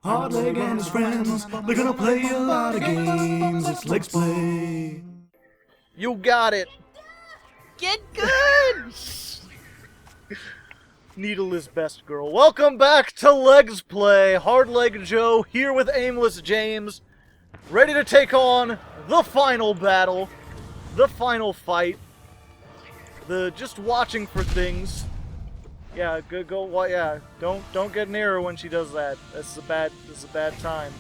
Hardleg and his friends, they're gonna play a lot of games. It's Legsplay. You got it! Get good! Needle is best girl. Welcome back to Legsplay. Hardleg Joe here with Aimless James, ready to take on the final battle, the final fight. Just watching for things. Yeah, go. Yeah, don't get near her when she does that. This is a bad time.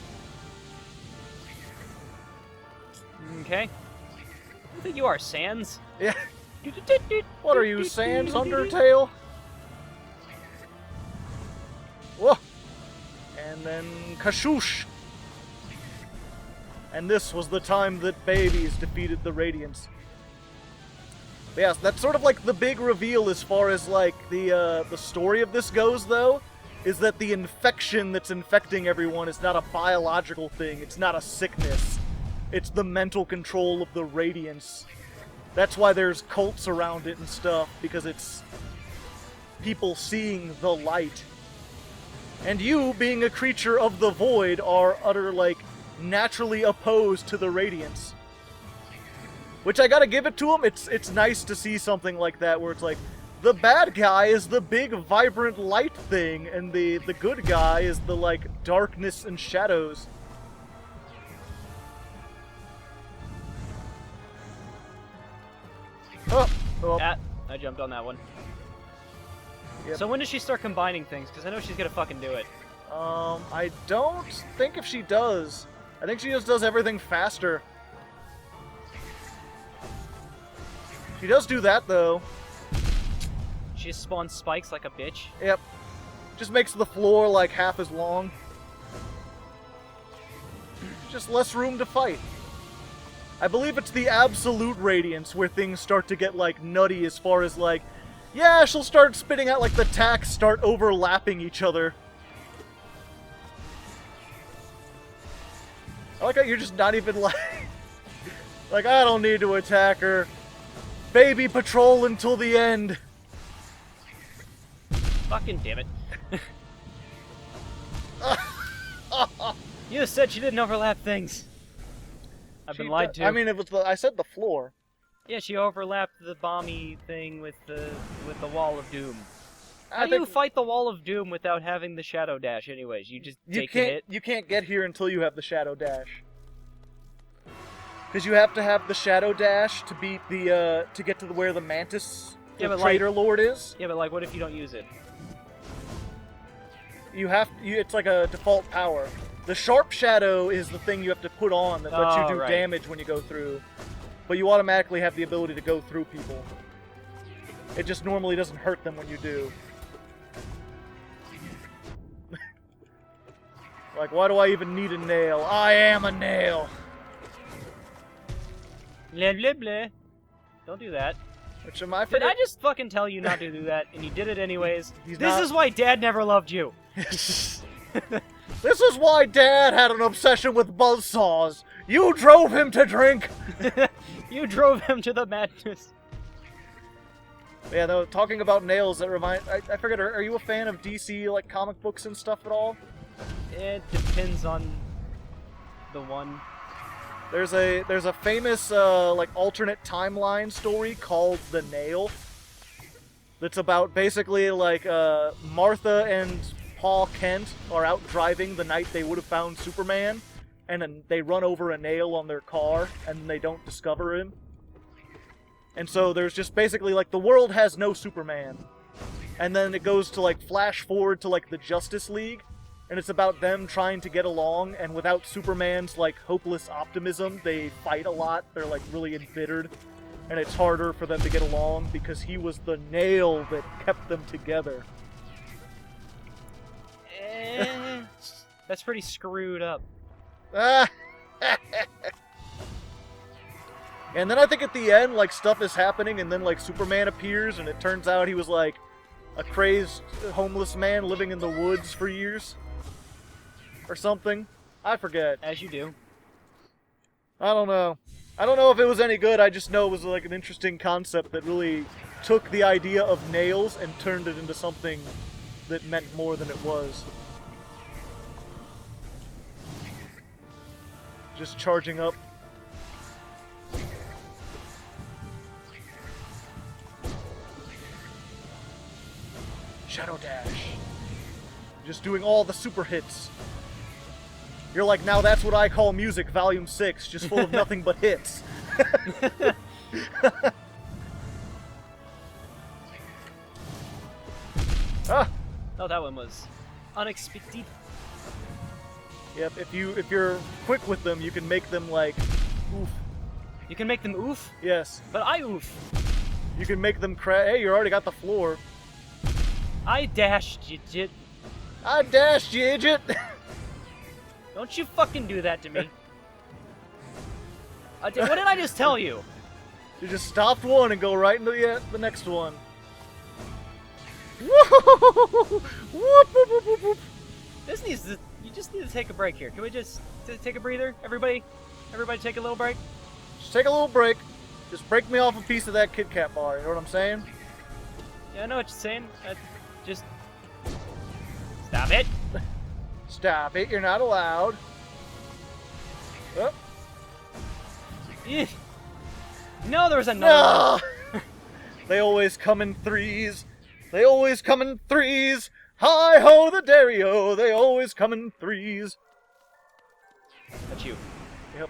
Okay. I think you are, Sans. Yeah. What are you, Sans Undertale? Whoa. And then Kashoosh. And this was the time that babies defeated the Radiance. But yes, that's sort of like the big reveal as far as like the story of this goes, though, is that the infection that's infecting everyone is not a biological thing. It's not a sickness. It's the mental control of the Radiance. That's why there's cults around it and stuff, because it's people seeing the light. And you, being a creature of the void, are naturally opposed to the Radiance. Which I gotta give it to him, it's nice to see something like that, where it's like, the bad guy is the big, vibrant light thing, and the good guy is the, darkness and shadows. Oh! I jumped on that one. Yep. So when does she start combining things? Because I know she's gonna fucking do it. I don't think if she does. I think she just does everything faster. She does do that, though. She just spawns spikes like a bitch. Yep. Just makes the floor, half as long. Just less room to fight. I believe it's the absolute Radiance where things start to get, nutty as far as, yeah, she'll start spitting out, the attacks start overlapping each other. I like how you're just not even, I don't need to attack her. Baby patrol until the end. Fucking damn it. You said she didn't overlap things. I've been lied to. I mean, I said the floor. Yeah, she overlapped the bomby thing with the Wall of Doom. How do you fight the Wall of Doom without having the Shadow Dash anyways? You just take a hit? You can't get here until you have the Shadow Dash. Because you have to have the Shadow Dash to beat the, to get to where the Mantis, the Traitor Lord is. Yeah, but what if you don't use it? It's like a default power. The Sharp Shadow is the thing you have to put on that lets you do damage when you go through. But you automatically have the ability to go through people. It just normally doesn't hurt them when you do. Why do I even need a nail? I am a nail! Blah, blah, blah. Don't do that. Which am I Did I just fucking tell you not to do that, and you did it anyways? This is why Dad never loved you. This is why Dad had an obsession with buzzsaws. You drove him to drink. You drove him to the madness. Yeah, though, talking about nails, that I forget, are you a fan of DC, comic books and stuff at all? It depends on the one. There's a famous, alternate timeline story called The Nail. That's about, basically, Martha and Paul Kent are out driving the night they would have found Superman, and then they run over a nail on their car, and they don't discover him. And so there's just basically, the world has no Superman. And then it goes to, flash forward to, the Justice League, and it's about them trying to get along, and without Superman's, hopeless optimism, they fight a lot. They're, really embittered, and it's harder for them to get along because he was the nail that kept them together. That's pretty screwed up. And then I think at the end, stuff is happening, and then, Superman appears, and it turns out he was, a crazed homeless man living in the woods for years. Or something. I forget. As you do. I don't know. I don't know if it was any good, I just know it was, an interesting concept that really took the idea of nails and turned it into something that meant more than it was. Just charging up. Shadow Dash. Just doing all the super hits. You're like, now that's what I call music, Volume 6, just full of nothing but hits. Ah! Oh, that one was unexpected. Yep, if you're quick with them, you can make them like oof. You can make them oof? Yes. But I oof. You can make them hey, you already got the floor. I dashed you, jit. I dashed you, idiot! Don't you fucking do that to me. What did I just tell you? You just stopped one and go right into the next one. Whoop, whoop, whoop, whoop. This needs to. You just need to take a break here. Can we just take a breather? Everybody take a little break? Just take a little break. Just break me off a piece of that Kit Kat bar, you know what I'm saying? Yeah, I know what you're saying. Just... Stop it! Stop it, you're not allowed. Oh. No, there was another No! They always come in threes. They always come in threes. Hi-ho the Dario, they always come in threes. That's you. Yep.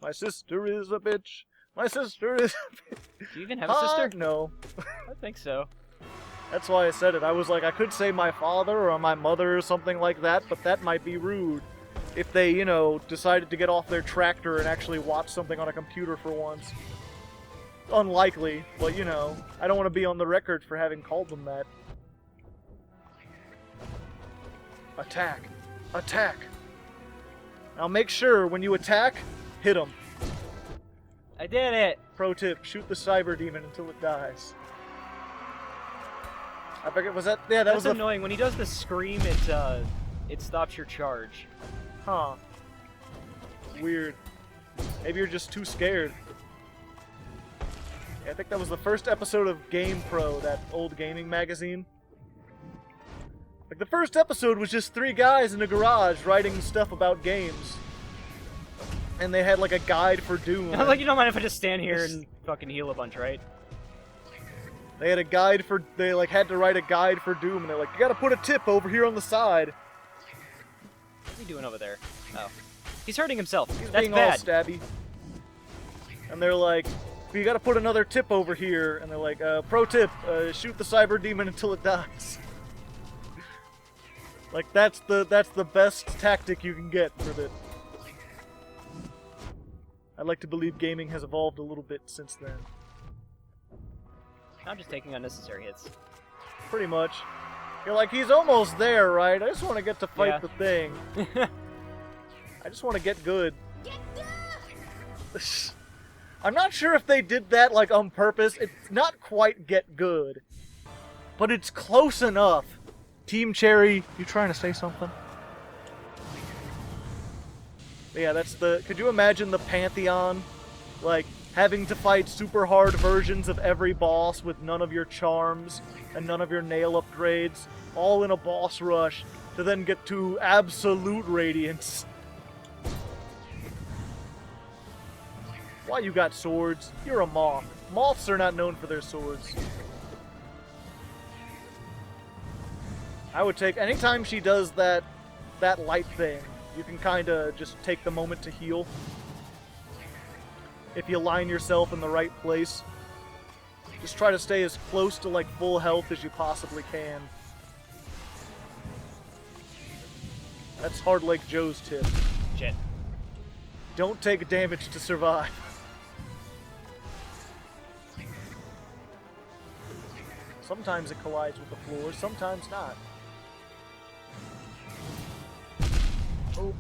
My sister is a bitch. My sister is a bitch. Do you even have a sister? No. I think so. That's why I said it. I was like, I could say my father or my mother or something like that, but that might be rude. If they, you know, decided to get off their tractor and actually watch something on a computer for once. Unlikely, but you know, I don't want to be on the record for having called them that. Attack. Attack. Now make sure when you attack, hit them. I did it! Pro tip, shoot the cyber demon until it dies. I forget, was that? Yeah, that was annoying. When he does the scream, it stops your charge. Huh. Weird. Maybe you're just too scared. Yeah, I think that was the first episode of Game Pro, that old gaming magazine. Like, the first episode was just 3 guys in a garage writing stuff about games. And they had, like, a guide for Doom. I was like, you don't mind if I just stand here and fucking heal a bunch, right? They had a guide for... They, like, had to write a guide for Doom, and they're like, you gotta put a tip over here on the side. What's he doing over there? Oh. He's hurting himself. He's That's being bad. all stabby. And they're like, you gotta put another tip over here. And they're like, pro tip, shoot the cyber demon until it dies. Like, that's the best tactic you can get for it. I'd like to believe gaming has evolved a little bit since then. I'm just taking unnecessary hits. Pretty much. You're like, he's almost there, right? I just want to get to fight the thing. I just want to get good. I'm not sure if they did that, like, on purpose. It's not quite get good. But it's close enough. Team Cherry, you trying to say something? Yeah, that's the... Could you imagine the Pantheon? Like, having to fight super hard versions of every boss with none of your charms and none of your nail upgrades, all in a boss rush, to then get to absolute Radiance. Why you got swords? You're a moth. Moths are not known for their swords. I would take... Anytime she does that light thing, you can kind of just take the moment to heal. If you line yourself in the right place. Just try to stay as close to, like, full health as you possibly can. That's Hardleg Joe's tip. Shit. Don't take damage to survive. Sometimes it collides with the floor, sometimes not. Oh.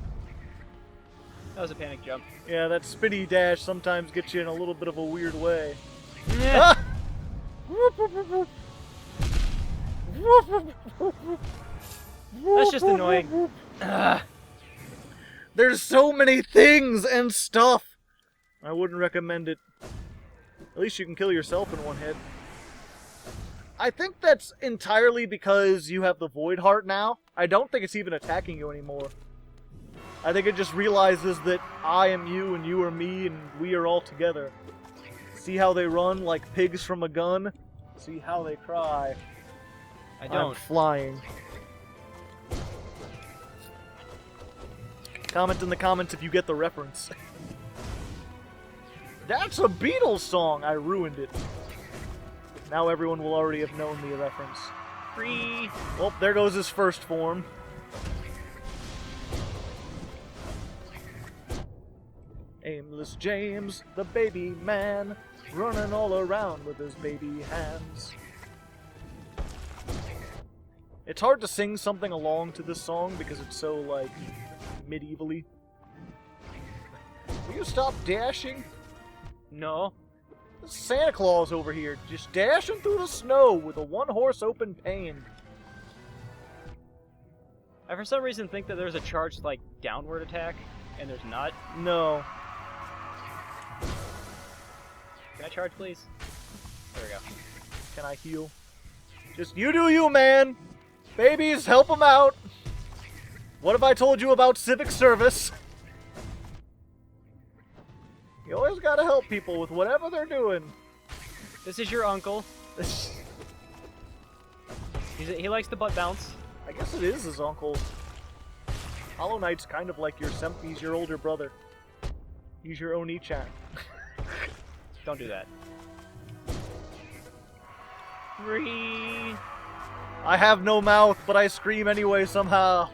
That was a panic jump. Yeah, that spinny dash sometimes gets you in a little bit of a weird way. Yeah. That's just annoying. There's so many things and stuff! I wouldn't recommend it. At least you can kill yourself in one hit. I think that's entirely because you have the Void Heart now. I don't think it's even attacking you anymore. I think it just realizes that I am you and you are me and we are all together. See how they run like pigs from a gun? See how they cry. I don't. I'm flying. Comment in the comments if you get the reference. That's a Beatles song! I ruined it. Now everyone will already have known the reference. Free. Well, there goes his first form. Aimless James, the baby man, running all around with his baby hands. It's hard to sing something along to this song because it's so, like, medievally. Will you stop dashing? No. There's Santa Claus over here, just dashing through the snow with a one-horse open pane. I for some reason think that there's a charged, like, downward attack, and there's not. No. Can I charge, please? There we go. Can I heal? Just you do you, man! Babies, help them out! What have I told you about civic service? You always gotta help people with whatever they're doing. This is your uncle. He likes the butt bounce. I guess it is his uncle. Hollow Knight's kind of like he's your older brother. He's your Oni-chan. Don't do that. Free. I have no mouth, but I scream anyway somehow.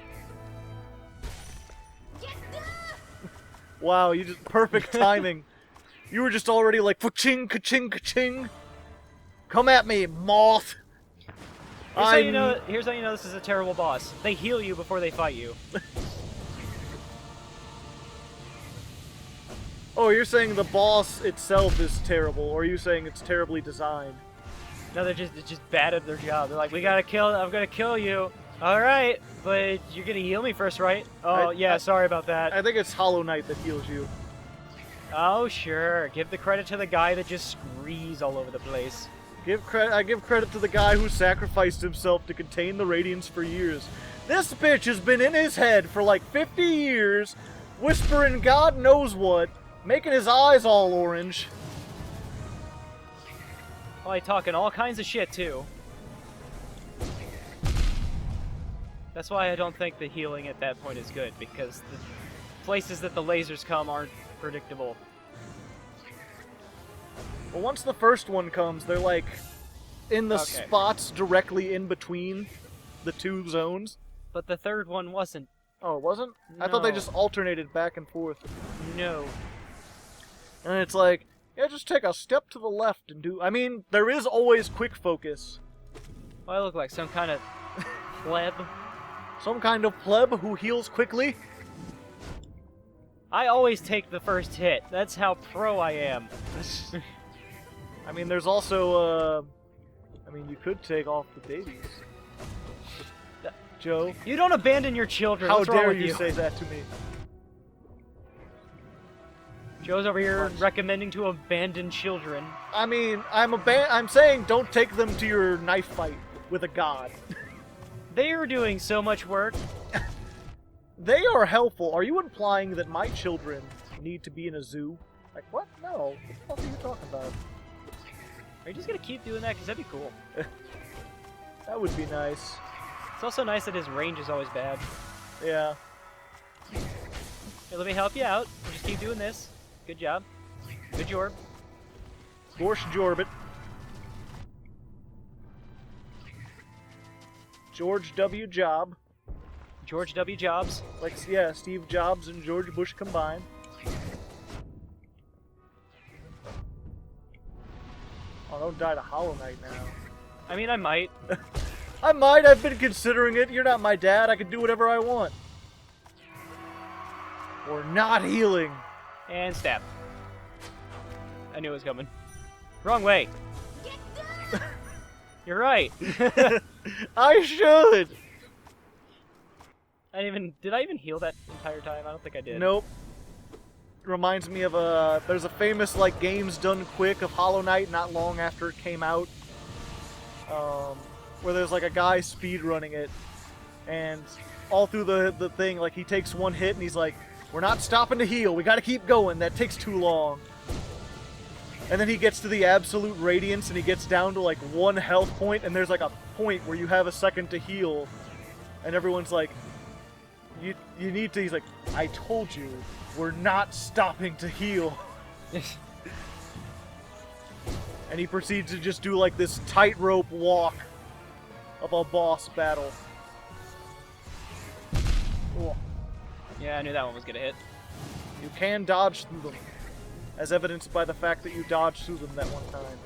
Wow, you just perfect timing. You were just already like ka-ching, ka-ching, ka-ching. Come at me, moth. Here's how you know this is a terrible boss. They heal you before they fight you. Oh, you're saying the boss itself is terrible, or are you saying it's terribly designed? No, they're just bad at their job. They're like, I'm gonna kill you. Alright, but you're gonna heal me first, right? Oh, sorry about that. I think it's Hollow Knight that heals you. Oh, sure. Give the credit to the guy that just screes all over the place. I give credit to the guy who sacrificed himself to contain the Radiance for years. This bitch has been in his head for like 50 years, whispering God knows what, making his eyes all orange. Probably talking all kinds of shit, too. That's why I don't think the healing at that point is good, because the places that the lasers come aren't predictable. Well, once the first one comes, they're like in the spots directly in between the two zones. But the third one wasn't. Oh, it wasn't? No. I thought they just alternated back and forth. No. And it's like, yeah, just take a step to the left and do... I mean, there is always quick focus. Well, I look like some kind of pleb. Some kind of pleb who heals quickly. I always take the first hit. That's how pro I am. I mean, there's also, I mean, you could take off the babies. Joe. You don't abandon your children. How What's wrong dare with you say that to me? Joe's over here recommending to abandon children. I mean, I'm saying don't take them to your knife fight with a god. They are doing so much work. They are helpful. Are you implying that my children need to be in a zoo? Like, what? No. What the fuck are you talking about? Are you just gonna keep doing that? Because that'd be cool. That would be nice. It's also nice that his range is always bad. Yeah. Hey, let me help you out. We'll just keep doing this. Good job. Good jorb. Gorsh Jorbit. George W. Job. George W. Jobs. Like, yeah, Steve Jobs and George Bush combined. Oh, don't die to Hollow Knight now. I mean, I might. I might. I've been considering it. You're not my dad. I can do whatever I want. Or not healing. And stab. I knew it was coming. Wrong way. You're right. I should. Did I even heal that entire time? I don't think I did. Nope. Reminds me of there's a famous like games done quick of Hollow Knight not long after it came out. Where there's like a guy speedrunning it, and all through the thing, like, he takes one hit and he's like, we're not stopping to heal, we gotta keep going, that takes too long. And then he gets to the absolute radiance and he gets down to like 1 health point, and there's like a point where you have a second to heal. And everyone's like, you need to, he's like, I told you, we're not stopping to heal. And he proceeds to just do like this tightrope walk of a boss battle. Ooh. Yeah, I knew that one was gonna hit. You can dodge through them, as evidenced by the fact that you dodged through them that one time.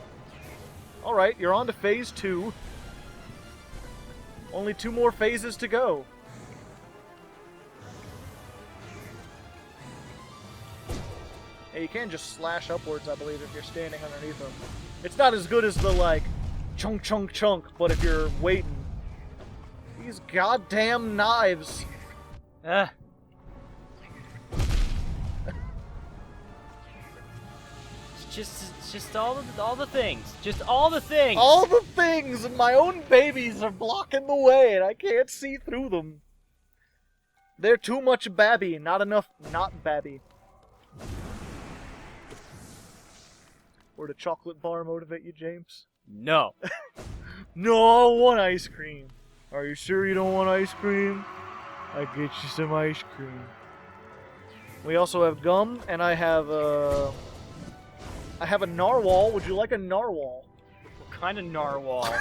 Alright, you're on to phase 2. Only 2 more phases to go. Yeah, you can just slash upwards, I believe, if you're standing underneath them. It's not as good as the, like, chunk, chunk, chunk, but if you're waiting. These goddamn knives. It's just all the things. Just all the things. All the things, and my own babies are blocking the way, and I can't see through them. They're too much babby, not enough not babby. Or did chocolate bar motivate you, James? No. No, I want ice cream. Are you sure you don't want ice cream? I get you some ice cream. We also have gum, and I have a narwhal. Would you like a narwhal? What kind of narwhal?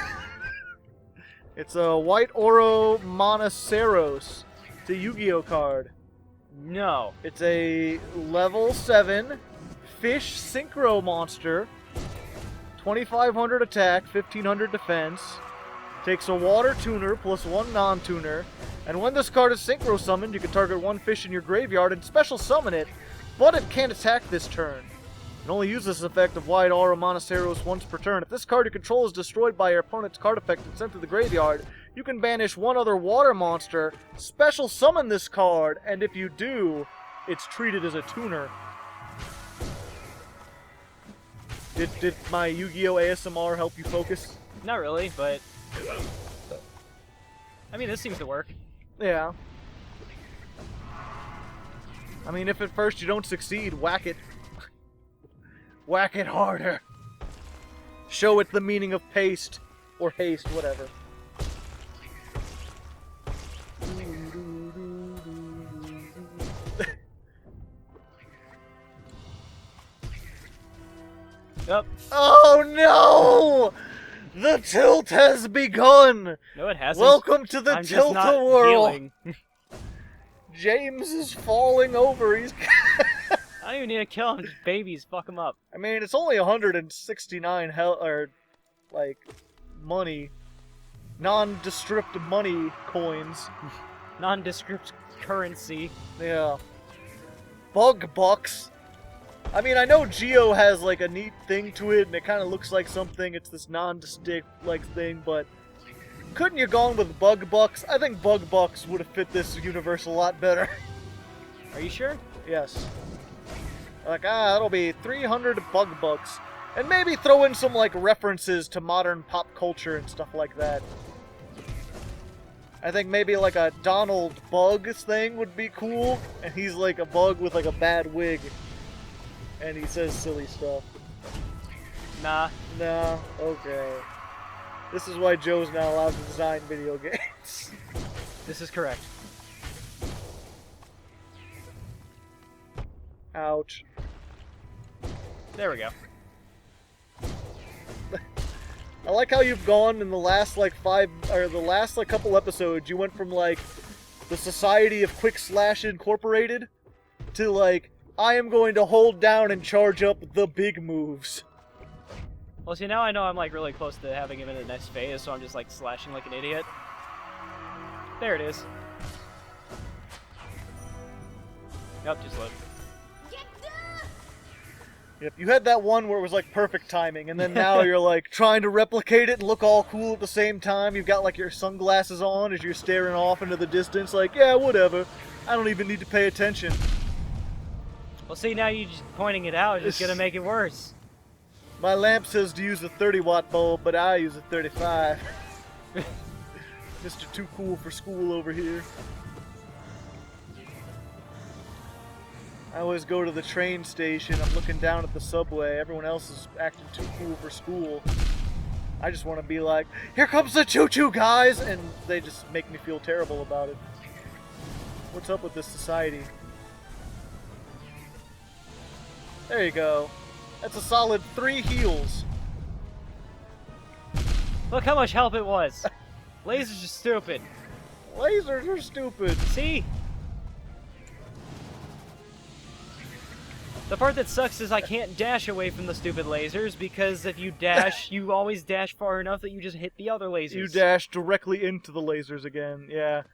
It's a white Oro Monoceros. It's a Yu-Gi-Oh card. No. It's a level 7 fish synchro monster. 2500 attack, 1500 defense. Takes a water tuner plus 1 non-tuner. And when this card is synchro summoned, you can target 1 fish in your graveyard and special summon it, but it can't attack this turn. You can only use this effect of White Aura Monoceros once per turn. If this card you control is destroyed by your opponent's card effect and sent to the graveyard, you can banish 1 other water monster, special summon this card, and if you do, it's treated as a tuner. Did my Yu-Gi-Oh! ASMR help you focus? Not really, but... I mean, this seems to work. Yeah. I mean, if at first you don't succeed, whack it. Whack it harder. Show it the meaning of paste. Or haste, whatever. Yep. Oh no! The tilt has begun! No, it hasn't. Welcome to the I'm just not tilt-a-whirl! healing. James is falling over. He's... I don't even need to kill him. Just babies, fuck him up. I mean, it's only 169 like, money. Nondescript money coins. Nondescript currency. Yeah. Bug bucks. I mean, I know Geo has, like, a neat thing to it, and it kind of looks like something. It's this non-distinct, like, thing, but... couldn't you gone with bug bucks? I think bug bucks would have fit this universe a lot better. Are you sure? Yes. Like, that'll be 300 bug bucks. And maybe throw in some, like, references to modern pop culture and stuff like that. I think maybe, like, a Donald Bugs thing would be cool. And he's, like, a bug with, like, a bad wig. And he says silly stuff. Nah. Nah, okay. This is why Joe's not allowed to design video games. This is correct. Ouch. There we go. I like how you've gone in the last, like, couple episodes, you went from, like, the Society of Quick Slash Incorporated to, like, I am going to hold down and charge up the big moves. Well, see, now I know I'm, like, really close to having him in the next phase, so I'm just, like, slashing like an idiot. There it is. Nope, just load. Yep, you had that one where it was, like, perfect timing, and then now you're, like, trying to replicate it and look all cool at the same time. You've got, like, your sunglasses on as you're staring off into the distance, like, yeah, whatever. I don't even need to pay attention. Well, see, now you just pointing it out is just gonna make it worse. My lamp says to use a 30-watt bulb, but I use a 35. Mr. Too Cool for School over here. I always go to the train station, I'm looking down at the subway, everyone else is acting too cool for school. I just want to be like, here comes the choo-choo, guys! And they just make me feel terrible about it. What's up with this society? There you go. That's a solid 3 heals. Look how much help it was. Lasers are stupid. Lasers are stupid. See? The part that sucks is I can't dash away from the stupid lasers, because if you dash, you always dash far enough that you just hit the other lasers. You dash directly into the lasers again, yeah.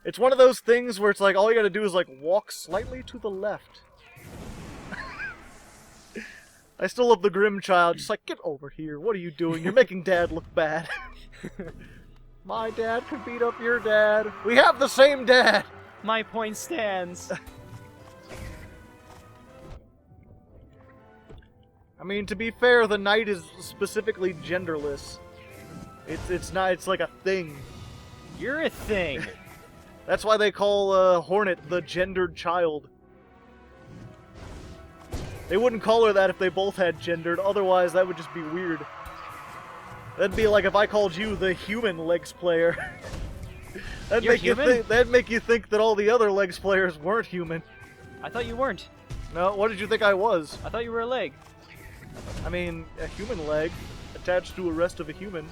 It's one of those things where it's like, all you gotta do is like, walk slightly to the left. I still love the Grimm child, just like, get over here, what are you doing? You're making Dad look bad. My dad could beat up your dad. We have the same dad! My point stands. I mean, to be fair, the knight is specifically genderless. It's not, it's like a thing. You're a thing. That's why they call Hornet the gendered child. They wouldn't call her that if they both had gendered, otherwise that would just be weird. That'd be like if I called you the human Legs player. That'd make you think that all the other Legs players weren't human. I thought you weren't. No, what did you think I was? I thought you were a leg. I mean, a human leg attached to a rest of a human.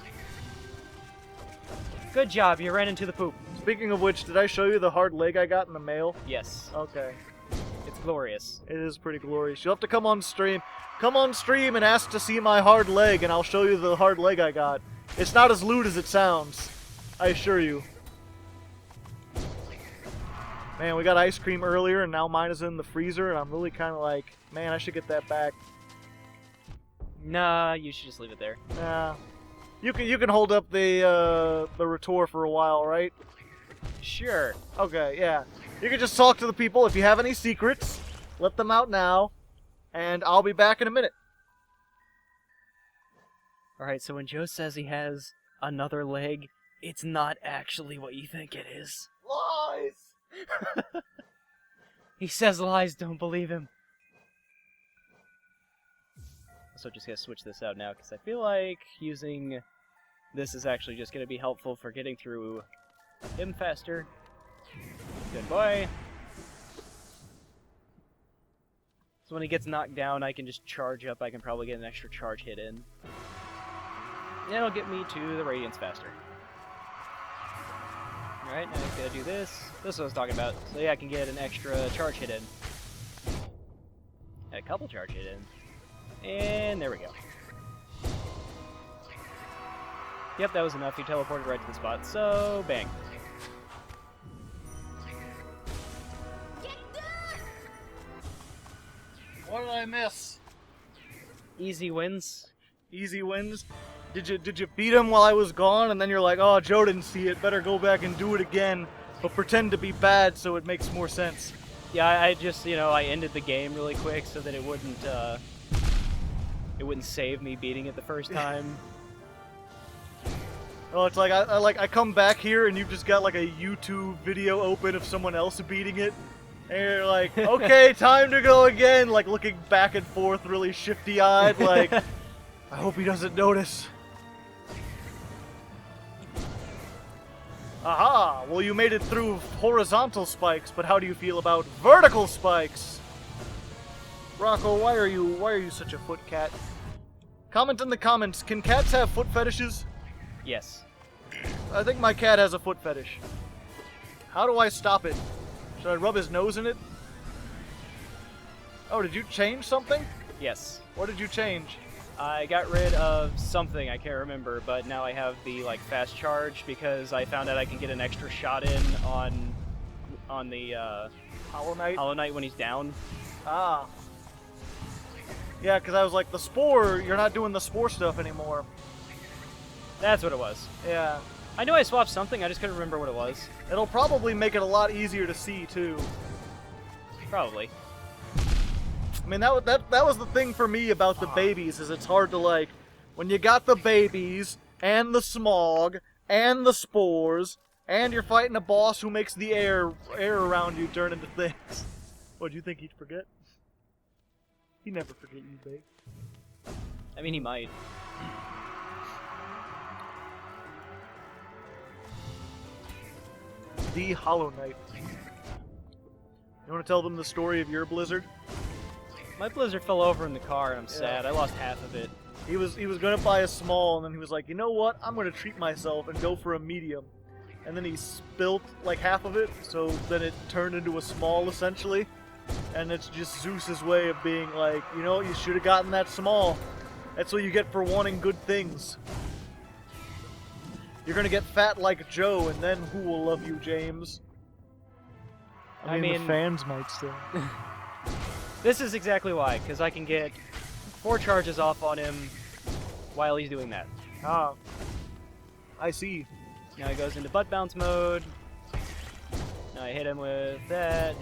Good job, you ran into the poop. Speaking of which, did I show you the hard leg I got in the mail? Yes. Okay. It's glorious. It is pretty glorious. You'll have to come on stream. Come on stream and ask to see my hard leg, and I'll show you the hard leg I got. It's not as lewd as it sounds. I assure you. Man, we got ice cream earlier, and now mine is in the freezer, and I'm really kind of like, man, I should get that back. Nah, you should just leave it there. Nah. You can hold up the retort for a while, right? Sure. Okay, yeah. You can just talk to the people. If you have any secrets, let them out now, and I'll be back in a minute. Alright, so when Joe says he has another leg, it's not actually what you think it is. Lies! He says lies, don't believe him. So just gonna switch this out now, because I feel like using this is actually just gonna be helpful for getting through him faster. Good boy. So when he gets knocked down, I can just charge up. I can probably get an extra charge hit in. And it'll get me to the Radiance faster. Alright, now I gotta do this. This is what I was talking about. So yeah, I can get an extra charge hit in. And a couple charge hit in. And there we go. Yep, that was enough. He teleported right to the spot. So, bang. What did I miss? Easy wins. Easy wins? Did you beat him while I was gone, and then you're like, oh, Joe didn't see it, better go back and do it again, but pretend to be bad so it makes more sense. Yeah, I just, I ended the game really quick so that it wouldn't save me beating it the first time. Oh, it's like I come back here and you've just got like a YouTube video open of someone else beating it, and you're like, okay, time to go again, like looking back and forth really shifty-eyed, like, I hope he doesn't notice. Aha! Well, you made it through horizontal spikes, but how do you feel about vertical spikes? Rocco, why are you such a foot cat? Comment in the comments, can cats have foot fetishes? Yes. I think my cat has a foot fetish. How do I stop it? Should I rub his nose in it? Oh, did you change something? Yes. What did you change? I got rid of something, I can't remember, but now I have the fast charge because I found out I can get an extra shot in on the Hollow Knight when he's down. Ah. Yeah, because I was like, the spore, you're not doing the spore stuff anymore. That's what it was. Yeah. I knew I swapped something, I just couldn't remember what it was. It'll probably make it a lot easier to see, too. Probably. I mean, that was the thing for me about the babies, is it's hard to, like, when you got the babies, and the smog, and the spores, and you're fighting a boss who makes the air around you turn into things. What, do you think he'd forget? He'd never forget you, babe. I mean, he might. The Hollow Knight. You want to tell them the story of your blizzard? My blizzard fell over in the car, and I'm sad. I lost half of it. He was gonna buy a small, and then he was like, you know what? I'm gonna treat myself and go for a medium. And then he spilt like half of it, so then it turned into a small essentially. And it's just Zeus's way of being like, you know, you should have gotten that small. That's what you get for wanting good things. You're gonna get fat like Joe, and then who will love you, James? I mean, the fans might still. This is exactly why, because I can get 4 charges off on him while he's doing that. Ah, I see. Now he goes into butt bounce mode. Now I hit him with that,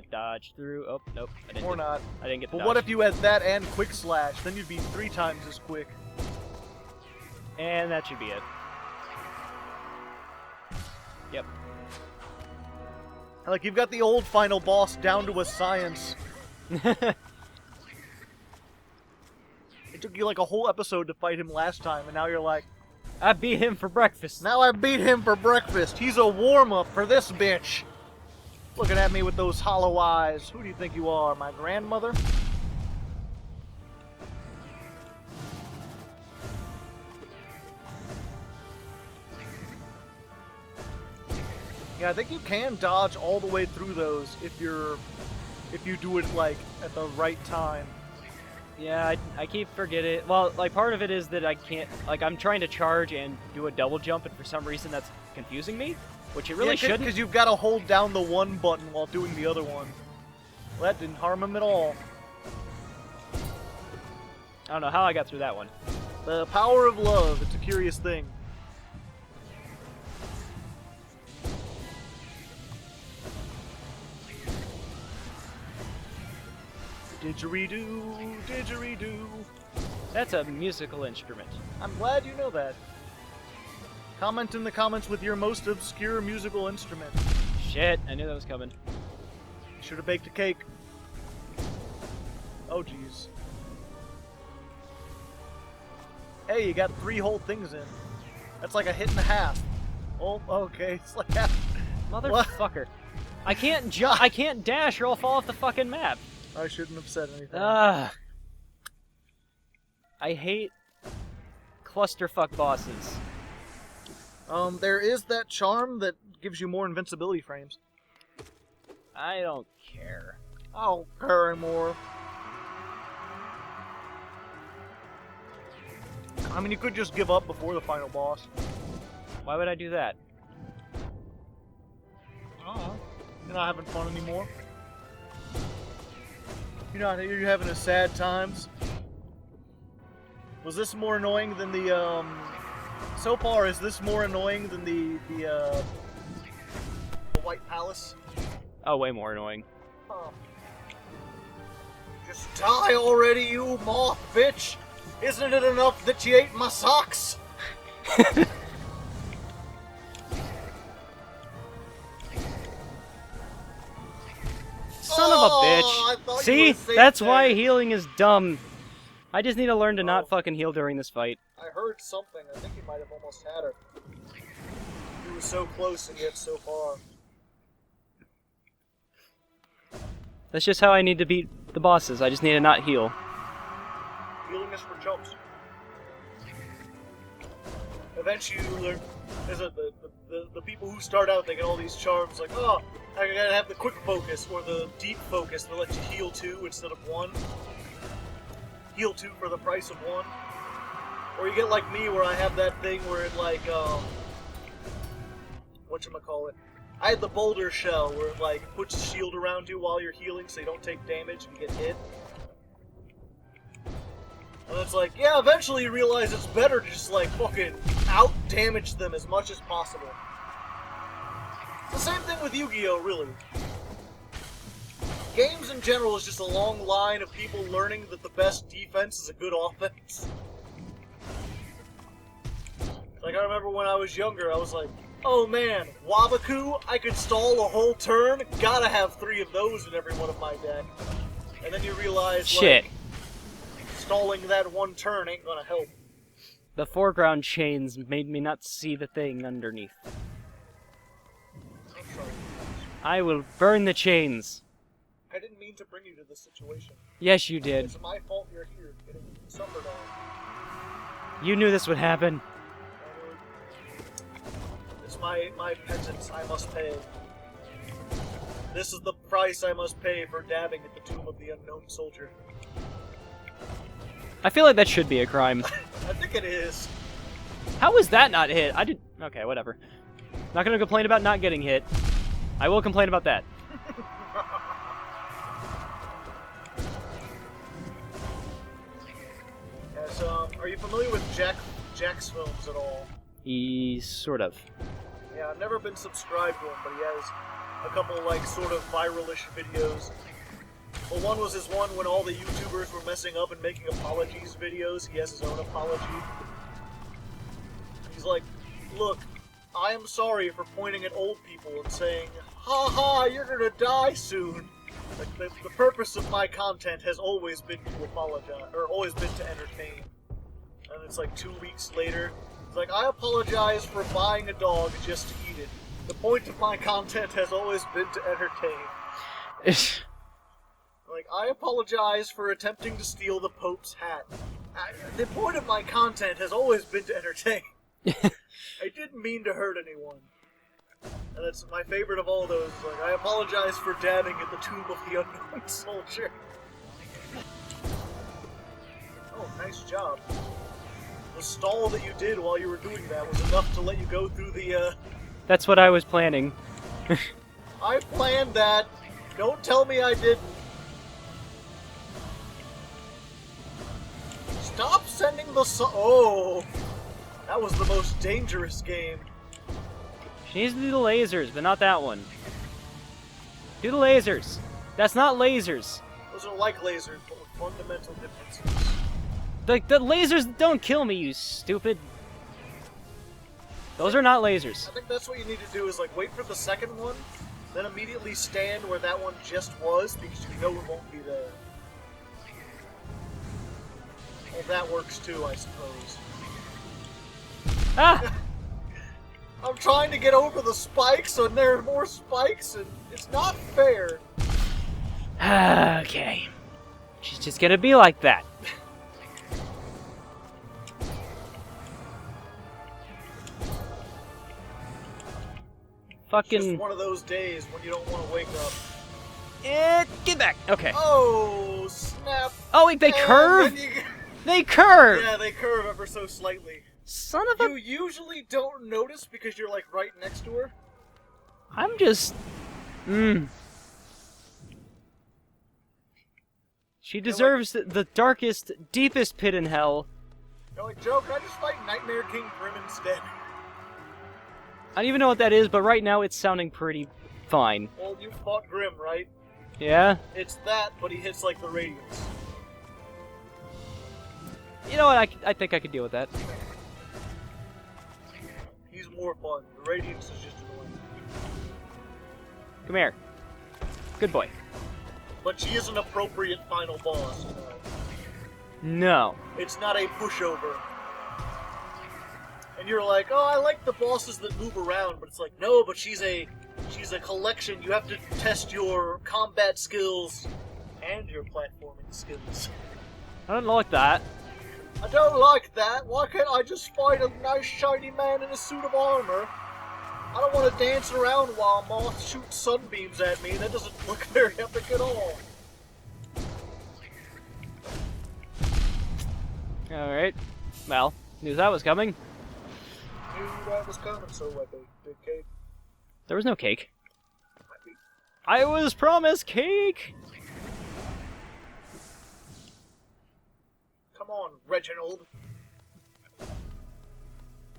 dodge through. Oh, nope. I didn't Or not. I didn't get the But dodge. what if you had that and quick slash? Then you'd be 3 times as quick. And that should be it. Yep. Like, you've got the old final boss down to a science. It took you like a whole episode to fight him last time, and now you're like, I beat him for breakfast. now I beat him for breakfast. He's a warm-up for this bitch. Looking at me with those hollow eyes. Who do you think you are, my grandmother? Yeah, I think you can dodge all the way through those if you do it like at the right time. Yeah, I keep forgetting. Well, like part of it is that I can't. Like I'm trying to charge and do a double jump, and for some reason that's confusing me, which it really shouldn't. Because you've got to hold down the one button while doing the other one. Well, that didn't harm him at all. I don't know how I got through that one. The power of love. It's a curious thing. Didgeridoo, didgeridoo. That's a musical instrument. I'm glad you know that. Comment in the comments with your most obscure musical instrument. Shit, I knew that was coming. Should have baked a cake. Oh, jeez. Hey, you got 3 whole things in. That's like a hit and a half. Oh, okay. It's like half. Motherfucker. I can't jump. I can't dash or I'll fall off the fucking map. I shouldn't have said anything. I hate clusterfuck bosses. There is that charm that gives you more invincibility frames. I don't care. I don't care anymore. I mean, you could just give up before the final boss. Why would I do that? I don't know. You're not having fun anymore. You're having a sad times. Was this more annoying than the so far is this more annoying than the White Palace? Oh, way more annoying. Oh. Just die already, you moth bitch! Isn't it enough that you ate my socks? Son of a bitch. See? That's why healing is dumb. I just need to learn to not fucking heal during this fight. I heard something. I think he might have almost had her. He was so close and yet so far. That's just how I need to beat the bosses. I just need to not heal. Healing is for chumps. Eventually you learn... The people who start out, they get all these charms like, oh, I gotta have the quick focus or the deep focus that lets you heal 2 instead of 1. Heal 2 for the price of 1. Or you get like me where I have that thing where it like, whatchamacallit? I had the boulder shell where it like puts a shield around you while you're healing so you don't take damage and get hit. And it's like, yeah, eventually you realize it's better to just like fucking out-damage them as much as possible. It's the same thing with Yu-Gi-Oh, really. Games in general is just a long line of people learning that the best defense is a good offense. Like, I remember when I was younger, I was like, oh man, Wabaku, I could stall a whole turn, gotta have 3 of those in every one of my deck. And then you realize, Shit. like, stalling that one turn ain't gonna help. The foreground chains made me not see the thing underneath. I'm sorry. I will burn the chains. I didn't mean to bring you to this situation. Yes, you did. It's my fault you're here, getting suffered on. You knew this would happen. It's my penance I must pay. This is the price I must pay for dabbing at the tomb of the unknown soldier. I feel like that should be a crime. I think it is. How was that not hit? I did... Okay, whatever. Not gonna complain about not getting hit. I will complain about that. As, are you familiar with Jack's films at all? Sort of. Yeah, I've never been subscribed to him, but he has a couple, like, sort of viralish videos. Well, one was his one when all the YouTubers were messing up and making apologies videos. He has his own apology. He's like, look, I am sorry for pointing at old people and saying, ha ha, you're gonna die soon. Like, the purpose of my content has always been to apologize, or always been to entertain. And it's like 2 weeks later, it's like, I apologize for buying a dog just to eat it. The point of my content has always been to entertain. Like, I apologize for attempting to steal the Pope's hat. The point of my content has always been to entertain. I didn't mean to hurt anyone. And that's my favorite of all those. Like, I apologize for dabbing at the tomb of the unknown soldier. Oh, nice job. The stall that you did while you were doing that was enough to let you go through the, That's what I was planning. I planned that. Don't tell me I didn't. Stop sending the Oh! That was the most dangerous game. She needs to do the lasers, but not that one. Do the lasers. That's not lasers. Those are like lasers, but with fundamental differences. The lasers don't kill me, you stupid. Those are not lasers. I think that's what you need to do, is like wait for the second one, then immediately stand where that one just was, because you know it won't be there. Well, that works too, I suppose. Ah! I'm trying to get over the spikes, and there are more spikes, and it's not fair. Okay. She's just gonna be like that. Fucking... It's just one of those days when you don't want to wake up. Get back! Okay. Oh, snap! Oh, wait, they And curve? then you- They curve! Yeah, they curve ever so slightly. Son of You a... usually don't notice because you're like right next to her. I'm just... She deserves the darkest, deepest pit in hell. You're like, Joe, can I just fight Nightmare King Grimm instead? I don't even know what that is, but right now it's sounding pretty fine. Well, you fought Grimm, right? Yeah? It's that, but he hits like the Radiance. You know what, I think I could deal with that. He's more fun. The Radiance is just annoying. Come here. Good boy. But she is an appropriate final boss, you know. No. It's not a pushover. And you're like, oh, I like the bosses that move around, but it's like, no, but she's a collection. You have to test your combat skills and your platforming skills. I don't like that. I don't like that. Why can't I just fight a nice shiny man in a suit of armor? I don't want to dance around while Moth shoots sunbeams at me. That doesn't look very epic at all. Alright. Well, knew that was coming. Knew that was coming, so what, big cake? There was no cake. I was promised cake! Come on, Reginald.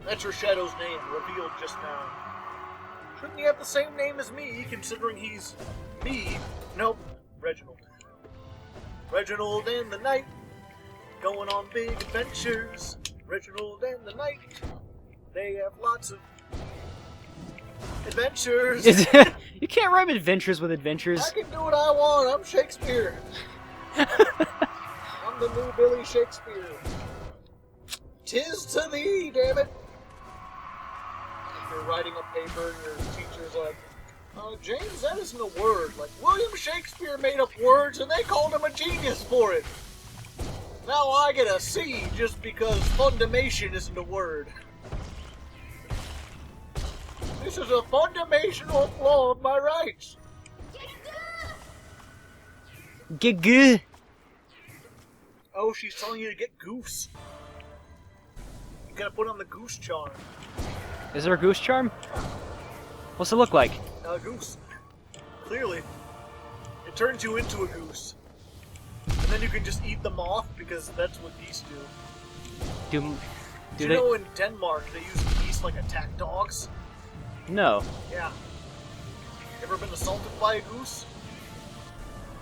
That's your Shadow's name, revealed just now. Shouldn't he have the same name as me, considering he's me? Nope, Reginald. Reginald and the Knight, going on big adventures. Reginald and the Knight, they have lots of Adventures! You can't rhyme adventures with adventures. I can do what I want. I'm Shakespeare. I'm the new Billy Shakespeare. 'Tis to thee, damn it. You're writing a paper and your teacher's like, James, that isn't a word. Like, William Shakespeare made up words and they called him a genius for it. Now I get a C just because fundamation isn't a word. This is a fundamental flaw of my rights. Gig. Oh, she's telling you to get goose. You gotta put on the goose charm. Is there a goose charm? What's it look like? A goose. Clearly. It turns you into a goose. And then you can just eat the moth because that's what geese do. Do you they... know in Denmark they use geese like attack dogs? No. Yeah. Ever been assaulted by a goose?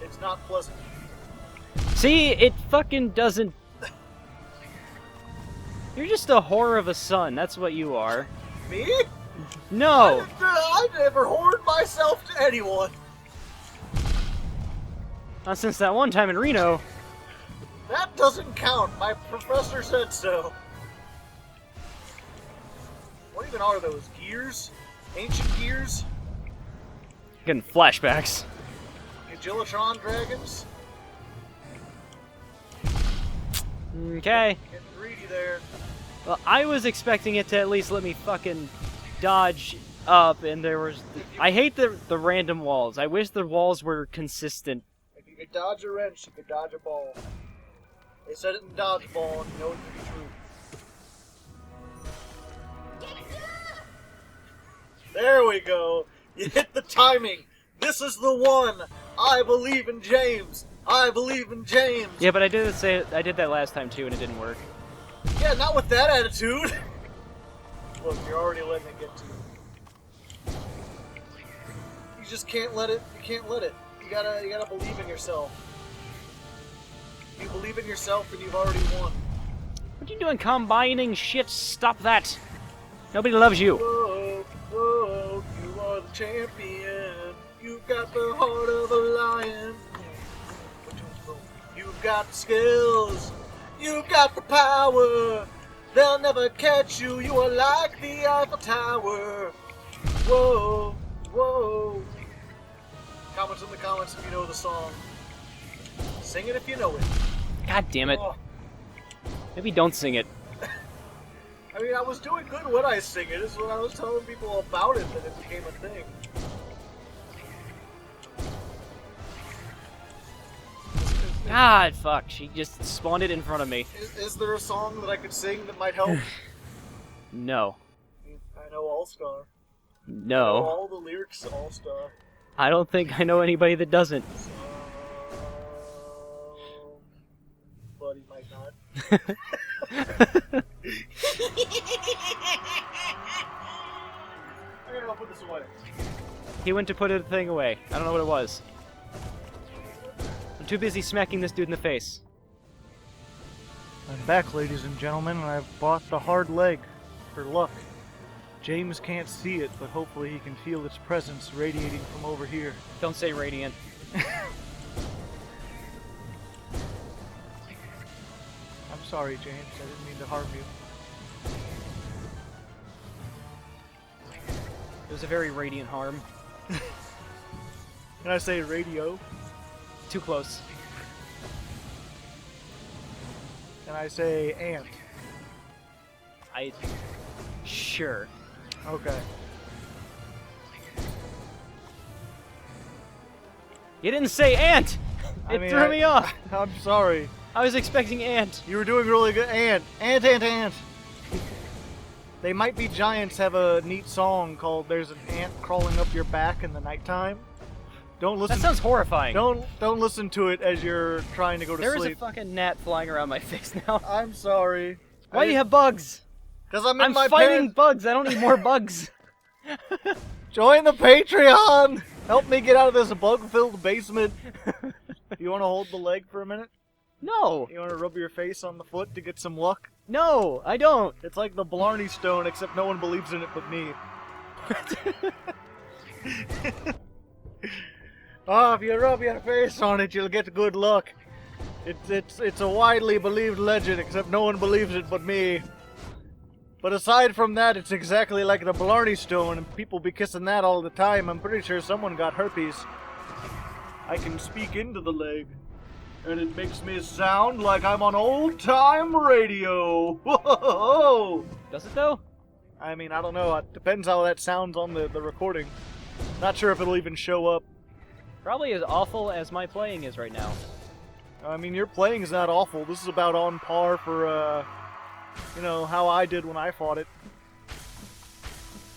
It's not pleasant. See, it fucking doesn't... You're just a whore of a son, that's what you are. Me? No! I never whored myself to anyone. Not since that one time in Reno. That doesn't count. My professor said so. What even are those? Gears? Ancient gears? Getting flashbacks. Agilitron dragons? Okay. Getting greedy there. Well, I was expecting it to at least let me fucking dodge up, and there was... I hate the random walls. I wish the walls were consistent. If you could dodge a wrench, you could dodge a ball. They said it in dodgeball, and you know it to be true. There we go. You hit the timing. This is the one. I believe in James. I believe in James. Yeah, but I did that last time too, and it didn't work. Yeah, not with that attitude. Look, you're already letting it get to you. You just can't let it. You can't let it. You gotta believe in yourself. If you believe in yourself, then you've already won. What are you doing combining shit? Stop that. Nobody loves you. Whoa, whoa, you are the champion. You've got the heart of a lion. You've got the skills. You've got the power. They'll never catch you. You are like the Eiffel Tower. Whoa, whoa. Comments in the comments if you know the song. Sing it if you know it. God damn it. Oh. Maybe don't sing it. I mean, I was doing good when I sing it. It's when I was telling people about it that it became a thing. God, fuck. She just spawned it in front of me. Is there a song that I could sing that might help? No. I know All Star. No. I know all the lyrics to All Star. I don't think I know anybody that doesn't. But he might not. I'm gonna put this away. He went to put a thing away. I don't know what it was. I'm too busy smacking this dude in the face. I'm back, ladies and gentlemen, and I've bought the Hardleg for luck. James can't see it, but hopefully he can feel its presence radiating from over here. Don't say radiant. I'm sorry, James. I didn't mean to harm you. It was a very radiant harm. Can I say radio? Too close. Can I say ant? Sure. Okay. You didn't say ant! It threw me off! I'm sorry. I was expecting ant. You were doing really good. Ant. Ant, ant, ant. They Might Be Giants have a neat song called There's an Ant Crawling Up Your Back in the Nighttime. Don't listen. That sounds horrifying. Don't listen to it as you're trying to go to There is sleep. a fucking gnat flying around my face now. I'm sorry. Why do you have bugs? Because I'm I'm fighting bugs. I don't need more bugs. Join the Patreon! Help me get out of this bug-filled basement. You want to hold the leg for a minute? No. You want to rub your face on the foot to get some luck? No, I don't. It's like the Blarney Stone, except no one believes in it but me. Oh, if you rub your face on it, you'll get good luck. It's a widely believed legend, except no one believes it but me. But aside from that, it's exactly like the Blarney Stone, and people be kissing that all the time. I'm pretty sure someone got herpes. I can speak into the leg, and it makes me sound like I'm on old-time radio. Whoa! Does it though? I mean, I don't know. It depends how that sounds on the recording. Not sure if it'll even show up. Probably as awful as my playing is right now. I mean, your playing is not awful. This is about on par for, you know, how I did when I fought it.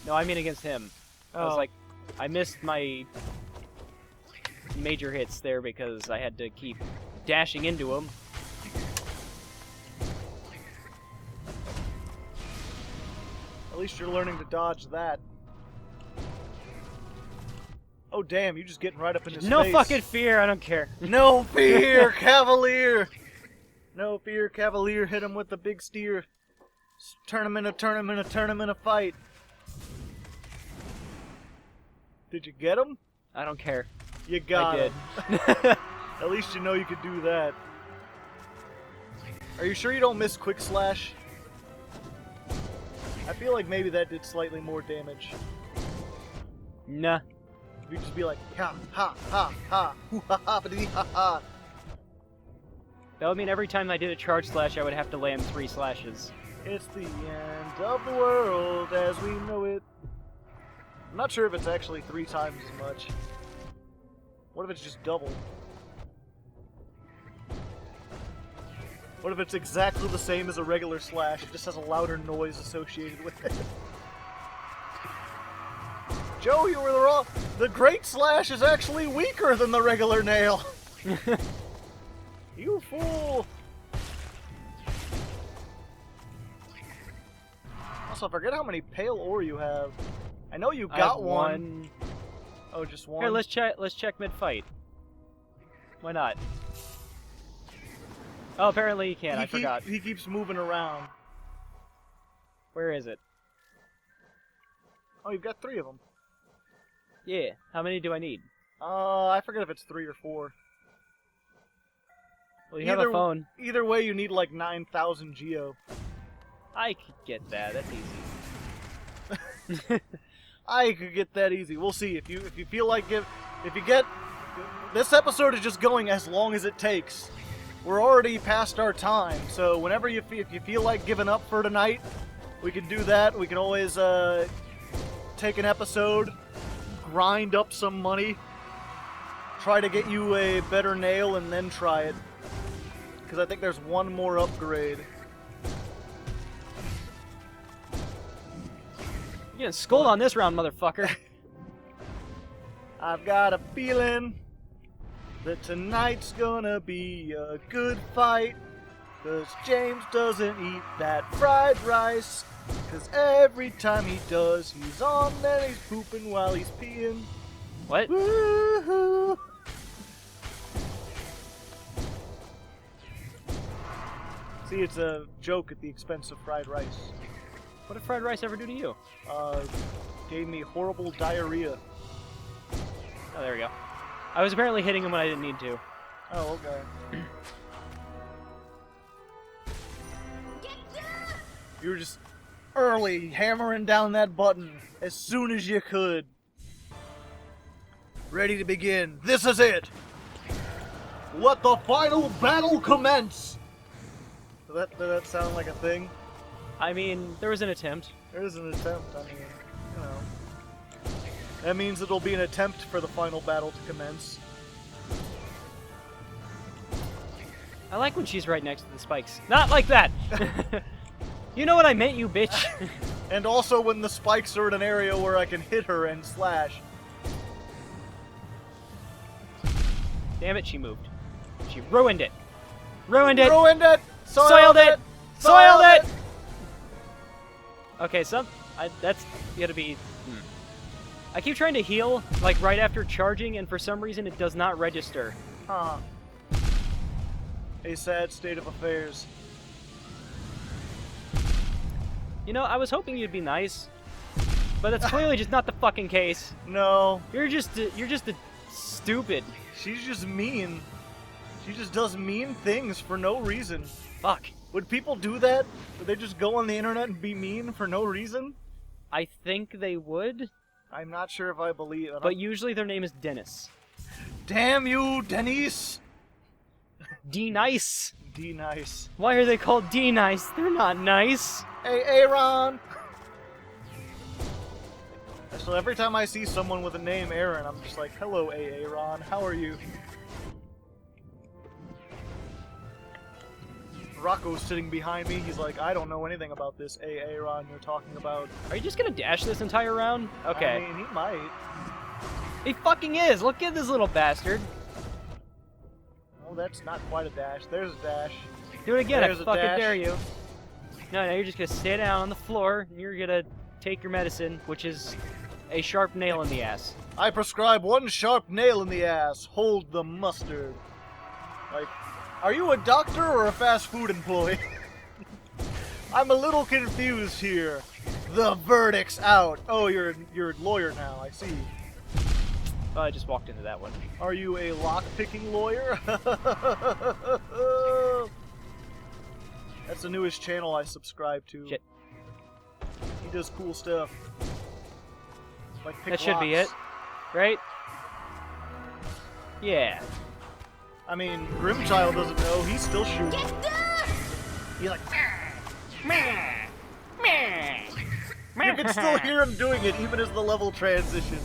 No, I mean against him. I was like, I missed my major hits there because I had to keep dashing into him. At least you're learning to dodge that. Oh damn, you're just getting right up in his face. No fucking fear, I don't care. No fear, Cavalier! No fear, Cavalier, hit him with the big steer. Turn him in a fight. Did you get him? I don't care. You got I did. him. At least you know you could do that. Are you sure you don't miss Quick Slash? I feel like maybe that did slightly more damage. Nah. You'd just be like, ha, ha, ha, ha, hoo, ha, ha, ba-dee, ha, ha. That would mean every time I did a charge slash, I would have to land 3 slashes. It's the end of the world as we know it. I'm not sure if it's actually 3 times as much. What if it's just double? What if it's exactly the same as a regular slash, it just has a louder noise associated with it? Joe, you were wrong. The great slash is actually weaker than the regular nail. You fool. Also, I forget how many pale ore you have. I know you got one. Oh, just one? Here, let's check mid-fight. Why not? Oh, apparently you can. I forgot. He keeps moving around. Where is it? Oh, you've got 3 of them. Yeah. How many do I need? I forget if it's 3 or 4. Well, you have a phone. Either way, you need like 9,000 geo. I could get that. That's easy. I could get that easy. We'll see. If you feel like if you get this episode is just going as long as it takes. We're already past our time, so whenever if you feel like giving up for tonight, we can do that. We can always take an episode, grind up some money, try to get you a better nail, and then try it. Because I think there's one more upgrade. You're getting scolded on this round, motherfucker. I've got a feeling that tonight's gonna be a good fight. Cause James doesn't eat that fried rice. Cause every time he does, he's on there, he's pooping while he's peeing. What? Woohoo! See, it's a joke at the expense of fried rice. What did fried rice ever do to you? Gave me horrible diarrhea. Oh, there we go. I was apparently hitting him when I didn't need to. Oh, okay. You were just early hammering down that button as soon as you could. Ready to begin. This is it. Let the final battle commence. Does that sound like a thing? I mean, there was an attempt. There is an attempt. I mean, you know. That means it'll be an attempt for the final battle to commence. I like when she's right next to the spikes. Not like that! You know what I meant, you bitch! And also when the spikes are in an area where I can hit her and slash. Damn it, she moved. She ruined it! Ruined it! Ruined it! Soiled it! Soiled it! Okay, that's gotta be... I keep trying to heal, like, right after charging, and for some reason it does not register. Huh. A sad state of affairs. You know, I was hoping you'd be nice. But that's clearly just not the fucking case. No. You're just a stupid. She's just mean. She just does mean things for no reason. Fuck. Would people do that? Would they just go on the internet and be mean for no reason? I think they would. I'm not sure if I believe it. But usually their name is Dennis. Damn you, Denise! D-Nice. D-Nice. Why are they called D-Nice? They're not nice. Hey, Aaron! So every time I see someone with a name Aaron, I'm just like, hello, Aaron, how are you? Rocco's sitting behind me. He's like, I don't know anything about this Aaron you're talking about. Are you just gonna dash this entire round? Okay. I mean, he might. He fucking is! Look at this little bastard. Oh, that's not quite a dash. There's a dash. Do it again, There's I a fucking dash. dare you. No, you're just gonna stay down on the floor, and you're gonna take your medicine, which is a sharp nail in the ass. I prescribe one sharp nail in the ass. Hold the mustard. Like, are you a doctor or a fast food employee? I'm a little confused here. The verdict's out. Oh, you're a lawyer now, I see. I just walked into that one. Are you a lock-picking lawyer? That's the newest channel I subscribe to. Shit. He does cool stuff. Like pick That should be it, locks. right? Yeah. I mean, Grimmchild doesn't know. He's still shooting. He's like, you can still hear him doing it even as the level transitions.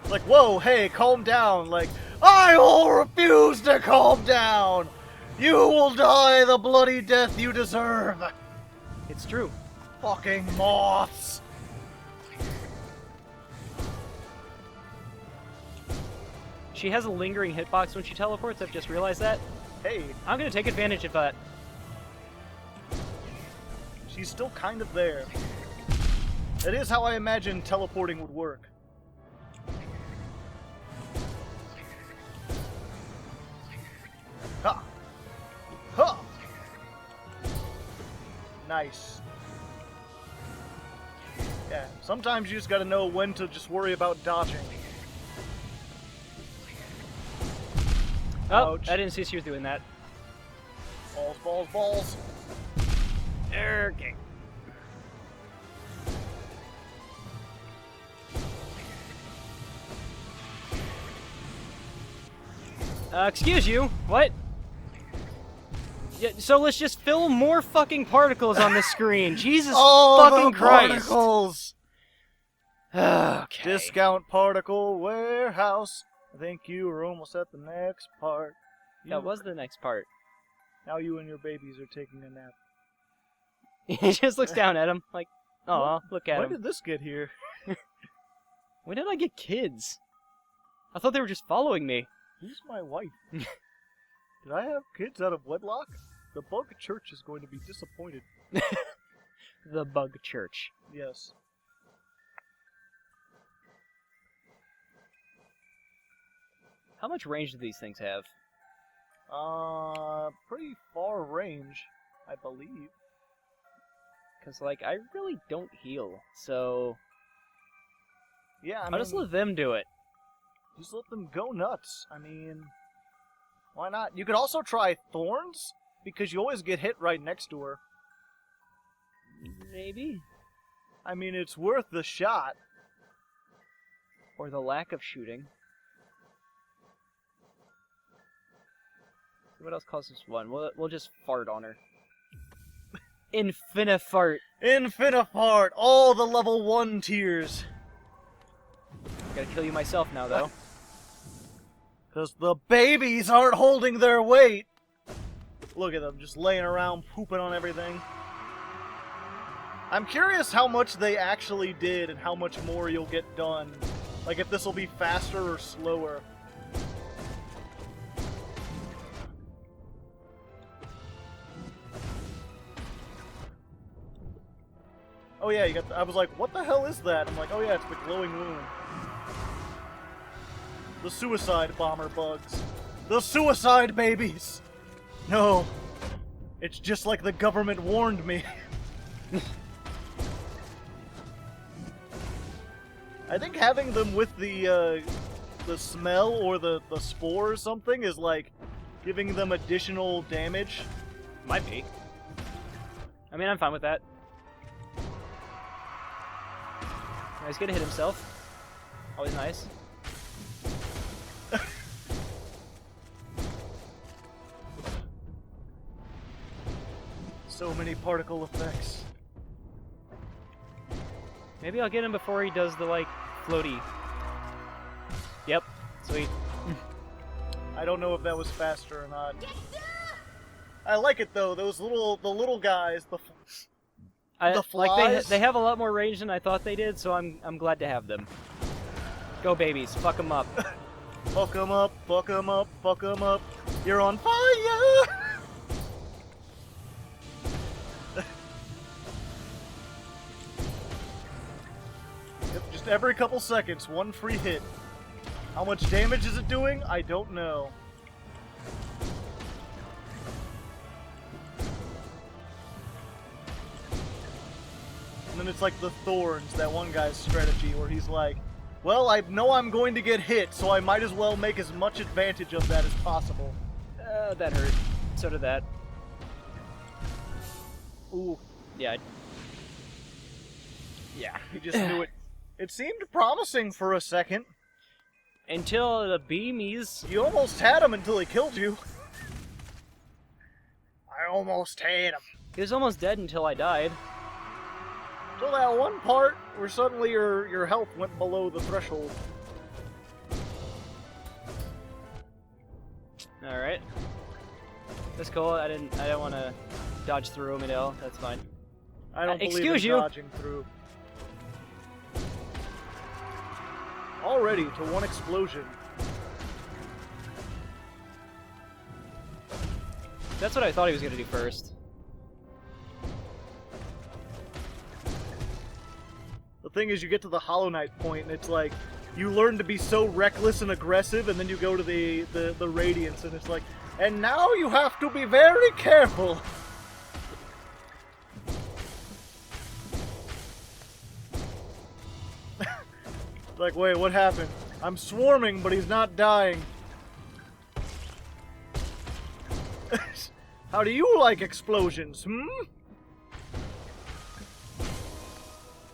Like, whoa, hey, calm down. Like, I will refuse to calm down. You will die the bloody death you deserve. It's true. Fucking moths. She has a lingering hitbox when she teleports, I've just realized that. Hey, I'm gonna take advantage of that. she's still kind of there. That is how I imagine teleporting would work. Ha! Ha! Nice. Yeah, sometimes you just gotta know when to just worry about dodging. Oh, Ouch. I didn't see she was doing that. Balls, balls, balls. Okay. Excuse you? What? Yeah, so let's just fill more fucking particles on the screen. Jesus fucking the Christ. particles! Okay. Discount particle warehouse. I think you are almost at the next part. That was the next part. Now you and your babies are taking a nap. He just looks down at him like, oh, look at When him. did this get here? When did I get kids? I thought they were just following me. Who's my wife? Did I have kids out of wedlock? The bug church is going to be disappointed. The Bug Church. Yes. How much range do these things have? Pretty far range, I believe. Because, like, I really don't heal, so Yeah, I I'll mean, just let them do it. just let them go nuts. I mean, why not? You could also try thorns, because you always get hit right next to her. Maybe. I mean, it's worth the shot. Or the lack of shooting. What else causes one? We'll just fart on her. Infinifart. Infinifart, all the level 1 tiers. Gotta kill you myself now, though. Because the babies aren't holding their weight. Look at them, just laying around, pooping on everything. I'm curious how much they actually did and how much more you'll get done. Like, if this will be faster or slower. Oh yeah, you got I was like, what the hell is that? I'm like, oh yeah, it's the glowing wound. The suicide bomber bugs. The suicide babies! No. It's just like the government warned me. I think having them with the smell or the spore or something is like giving them additional damage. Might be. I mean, I'm fine with that. He's gonna hit himself. Always nice. So many particle effects. Maybe I'll get him before he does the, like, floaty. Yep. Sweet. I don't know if that was faster or not. I like it though. Those the little guys, the flies. Like they have a lot more range than I thought they did, so I'm glad to have them. Go babies, fuck them up. Fuck them up, fuck them up, fuck them up. You're on fire. Yep, just every couple seconds, one free hit. How much damage is it doing? I don't know. And then it's like the thorns, that one guy's strategy, where he's like, well, I know I'm going to get hit, so I might as well make as much advantage of that as possible. That hurt. So did that. Ooh. Yeah. Yeah. He just knew it. It seemed promising for a second. Until the beamies. You almost had him until he killed you. I almost had him. He was almost dead until I died. Till that one part where suddenly your health went below the threshold. Alright. That's cool. I didn't want to dodge through him, you know. That's fine. I don't believe excuse in you. dodging through. Already to one explosion. That's what I thought he was going to do first. The thing is, you get to the Hollow Knight point, and it's like, you learn to be so reckless and aggressive, and then you go to the Radiance, and it's like, and now you have to be very careful. Like, wait, what happened? I'm swarming, but he's not dying. How do you like explosions, hmm?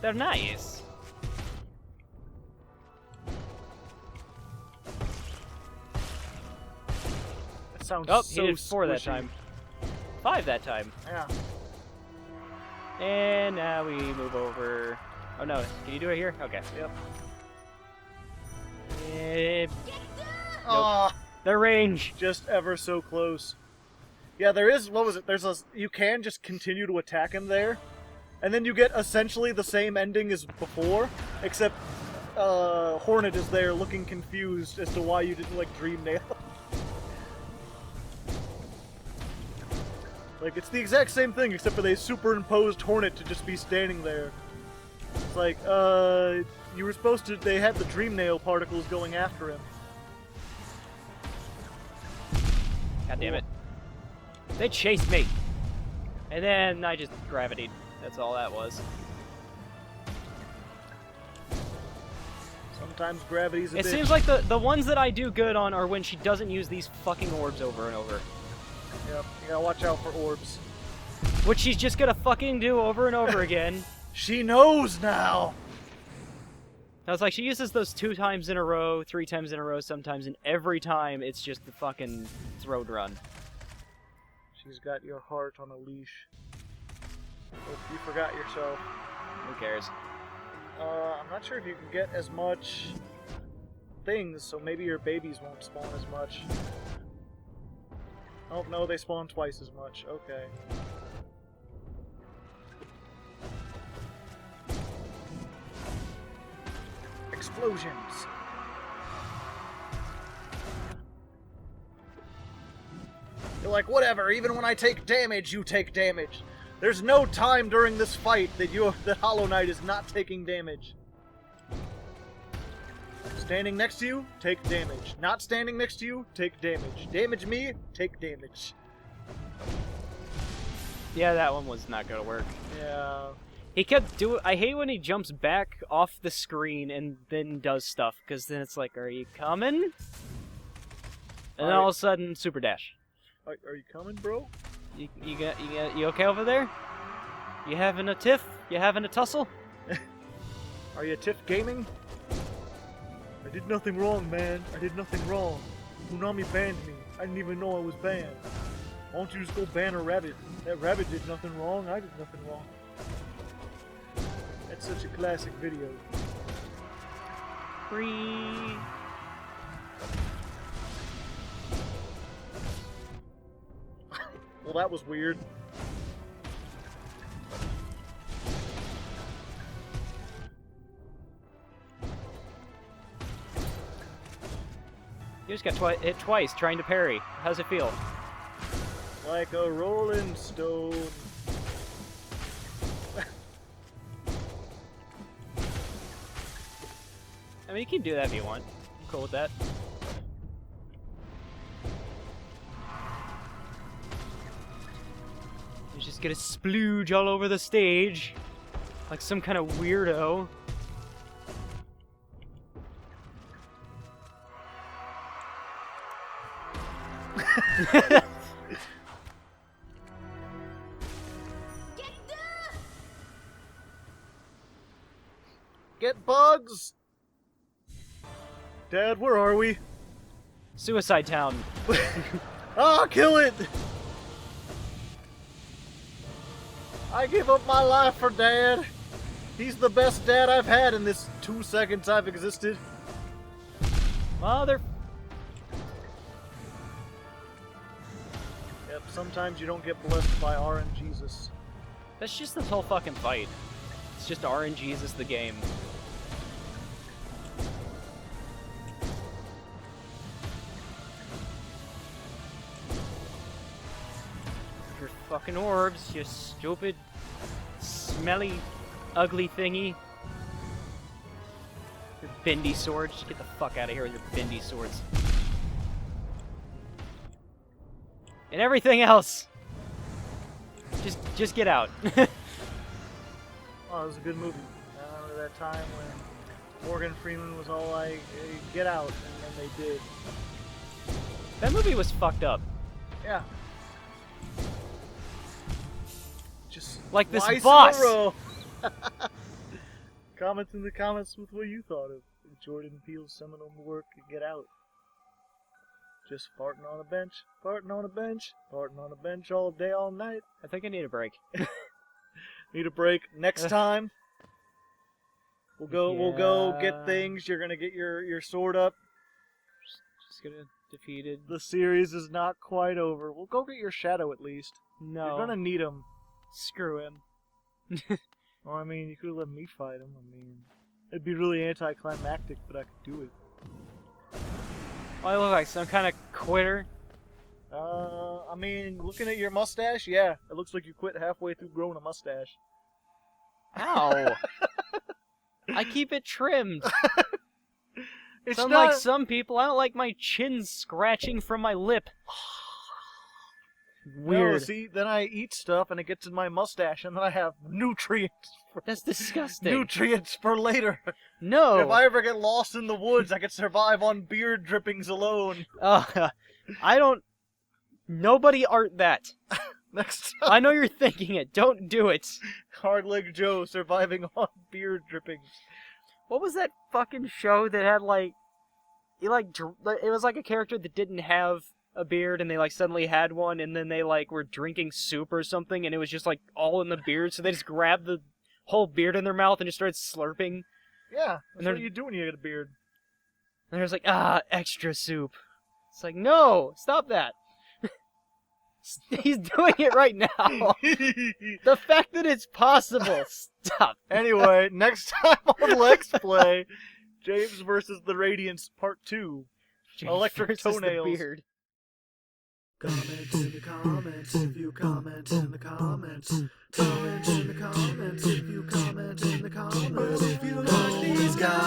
They're nice. That sounds Oh, so he did 4 that squishy. time. 5 that time. Yeah. And now we move over. Oh no, can you do it here? Okay. Yep. Nope. The range. Just ever so close. Yeah, there is, what was it? There's a, you can just continue to attack him there, and then you get essentially the same ending as before, except Hornet is there looking confused as to why you didn't, like, Dream Nail. Like, it's the exact same thing, except for they superimposed Hornet to just be standing there. It's like, you were supposed to, they had the Dream Nail particles going after him. God damn it. They chased me. And then I just gravitied. That's all that was. Sometimes gravity's a It bitch. seems like the ones that I do good on are when she doesn't use these fucking orbs over and over. Yep, you gotta watch out for orbs. Which she's just gonna fucking do over and over again. She knows now! I was like, she uses those 2 times in a row, 3 times in a row sometimes, and every time it's just the fucking throw run. She's got your heart on a leash. Oh, you forgot yourself. Who cares? I'm not sure if you can get as much things, so maybe your babies won't spawn as much. Oh, no, they spawn twice as much. Okay. Explosions. You're like, whatever, even when I take damage, you take damage. There's no time during this fight that the Hollow Knight is not taking damage. Standing next to you, take damage. Not standing next to you, take damage. Damage me, take damage. Yeah, that one was not gonna work. Yeah. He kept doing. I hate when he jumps back off the screen and then does stuff, because then it's like, are you coming? And then all of a sudden, super dash. Are you coming, bro? You okay over there? You having a tiff? You having a tussle? Are you Tiff Gaming? I did nothing wrong, man. I did nothing wrong. Konami banned me. I didn't even know I was banned. Why don't you just go ban a rabbit? That rabbit did nothing wrong. I did nothing wrong. That's such a classic video. Free. Well, that was weird. You just got hit twice trying to parry. How's it feel? Like a rolling stone. I mean, you can do that if you want. I'm cool with that. He's just gonna splooge all over the stage. Like some kind of weirdo. Get bugs! Dad, where are we? Suicide Town. Ah, kill it! I give up my life for Dad. He's the best dad I've had in this 2 seconds I've existed. Mother. Yep, sometimes you don't get blessed by RNGesus. That's just the whole fucking fight. It's just RNGesus the game. Your fucking orbs, you stupid, smelly, ugly thingy. Your bendy swords. Just get the fuck out of here with your bendy swords. And everything else. Just get out. Oh, it was a good movie. I remember that time when Morgan Freeman was all like, hey, get out, and then they did. That movie was fucked up. Yeah. Just like this twice boss. in a row. Comment in the comments with what you thought of Jordan Peele's seminal work, Get Out. Just farting on a bench, farting on a bench, farting on a bench all day, all night. I think I need a break. Need a break. Next time, we'll go get things. You're gonna get your sword up. Just gonna defeated. The series is not quite over. We'll go get your shadow at least. No. You're gonna need him. Screw him. Well, I mean, you could have let me fight him. I mean, it'd be really anticlimactic, but I could do it. Oh, I look like some kind of quitter. I mean, looking at your mustache, yeah, it looks like you quit halfway through growing a mustache. Ow! I keep it trimmed. It's Unlike some people, I don't like my chin scratching from my lip. Weird. No, see, then I eat stuff and it gets in my mustache, and then I have nutrients. That's disgusting. Nutrients for later. No. If I ever get lost in the woods, I could survive on beard drippings alone. I don't. Nobody art that. Next time. I know you're thinking it. Don't do it. Hardleg Joe surviving on beard drippings. What was that fucking show that had like, it was like a character that didn't have a beard and they like suddenly had one and then they like were drinking soup or something and it was just like all in the beard, so they just grabbed the whole beard in their mouth and just started slurping. Yeah, that's what you do when you get a beard. And there's like, extra soup. It's like, no, stop that. He's doing it right now. The fact that it's possible, stop. Anyway, next time on Legsplay, James versus the Radiance Part 2. James Electric versus toenails. The beard. Comment in the comments if you comment in the comments. Comment in the comments if you comment in the comments. If you like these guys.